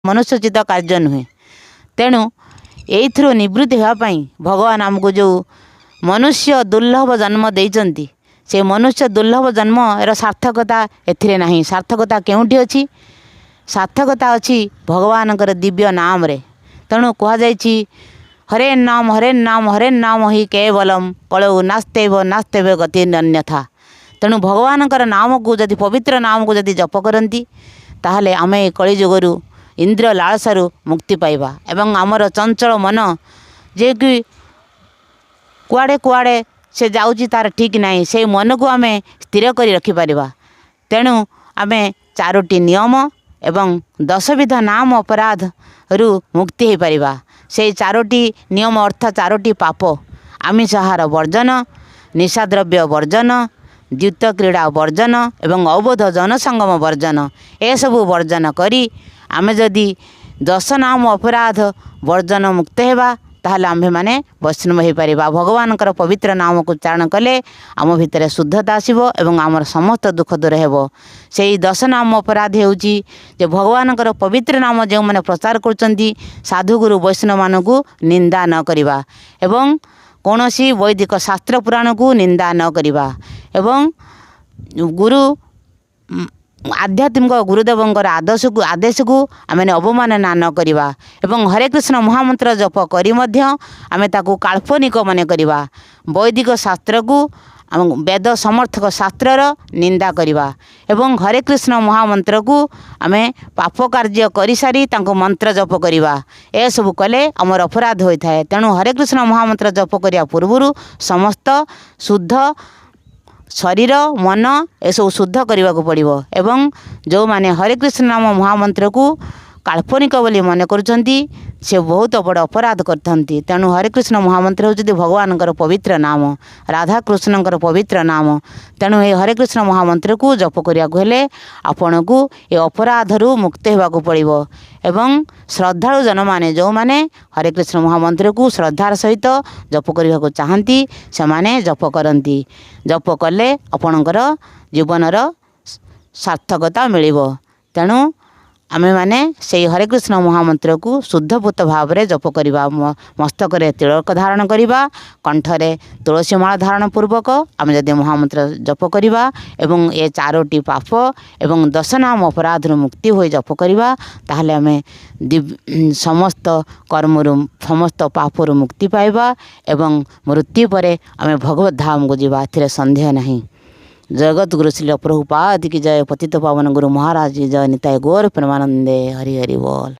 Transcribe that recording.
मनुष्यचित कार्य नुहे। तेणु यू निवृत्ति होगापी भगवान आमको जो मनुष्य दुर्लभ जन्म देइचंती से मनुष्य दुर्लभ जन्म एर सार्थकता एथिरे नहीं। सार्थकता केउठी अछि? सार्थकता अछि भगवानकर दिव्य नाम रे। तेणु कहुई हरे नाम हरे नाम ही केवलम कलौ नास्तेव नास्तेव गति अन्यथा। तेणु भगवानकर नाम को जदि पवित्र नाम को जदि जप करती ताहले आमे कलिजुगरु इंद्र लालसारू मुक्ति पाइबा। एवं आमर चंचल मन जे कि कुआड़े कुआड़े से जाऊँगी तार ठीक नहीं से मन को आमे स्थिर करी रखि परिबा। तेणु आमे चारोटी नियम एवं 10 विध नाम अपराध रु मुक्ति हो परिबा। से चारोटी नियम अर्थ चारोटी पाप आमिष आहार वर्जन, निशाद्रव्य वर्जन, द्युत क्रीड़ा वर्जन एवं अवोध जनसंगम वर्जन ए सबु वर्जन करी आमे जदि 10 नाम अपराध वर्जन मुक्त हेबा ताहले आम्भे माने वैष्णव हो पारिबा। भगवानकर पवित्र नाम को उच्चारण कले आम भितर शुद्धता आसिबो एवं आमर समस्त दुख दूर हेबो। सेही 10 नाम अपराध हेउची जे भगवानकर पवित्र नाम जो माने प्रचार करचंती साधुगुरु वैष्णव मानकु निंदा न करिबा एवं कौनसी वैदिक शास्त्र पुराण को निंदा न करिबा एवं गुरु आध्यात्मिक गुरुदेवंकर आदेश को आम अवमानना न करिबा एवं हरे कृष्ण महामंत्र जप करी मध्य आमे ताकू काल्पनिक मन करिबा। वैदिक शास्त्र को वेद समर्थक शास्त्रर निंदा करिबा एवं हरे कृष्ण महामंत्र को आमे पाप कार्य करि सारी तांको मंत्र जप करिबा। ए सब कले हमर अपराध होता है। तेणु हरे कृष्ण महामंत्र जप करिया पूर्वरु समस्त शुद्ध शरीर मन एसबू शुद्ध करने को पड़ो एवं जो माने हरे कृष्ण नाम महामंत्र को काल्पनिक बोली मन करुँच से बहुत बड़ अपराध करते। तेणु हरे कृष्ण महामंत्र होती भगवान पवित्र नाम, राधा कृष्णकर पवित्र नाम। तेणु ये हरे कृष्ण महामंत्र को जप करने आपण को ये अपराधरू मुक्त होगा पड़ो एवं श्रद्धालु जन माने जो माने हरे कृष्ण महामंत्र को श्रद्धार सहित जप करने को चाहती से माने जप करती। जप कले आपणकर जीवनर सार्थकता मिलिबो। तेणु आमे माने से हरे कृष्ण महामंत्र को शुद्धभूत भाव में जप करवा, मस्तक तिलक धारण करवा, कंठरे तुलसी माला धारण पूर्वक आम जदि महामंत्र जप करवा एवं ये चारोटी पाप एवं 10 नाम अपराध मुक्ति हो जप करवा ताहले आमे समस्त कर्मरु समस्त पापरु मुक्ति पाइबा एवं मृत्यु परे आमे भगवत धाम को जीवा एथिरे संदेह नहीं। जगत गुरु श्री प्रभुपाद की जय। पतित पावन गुरु महाराज की जय। निताय गौर प्रेमानंदे। हरि हरि बोल।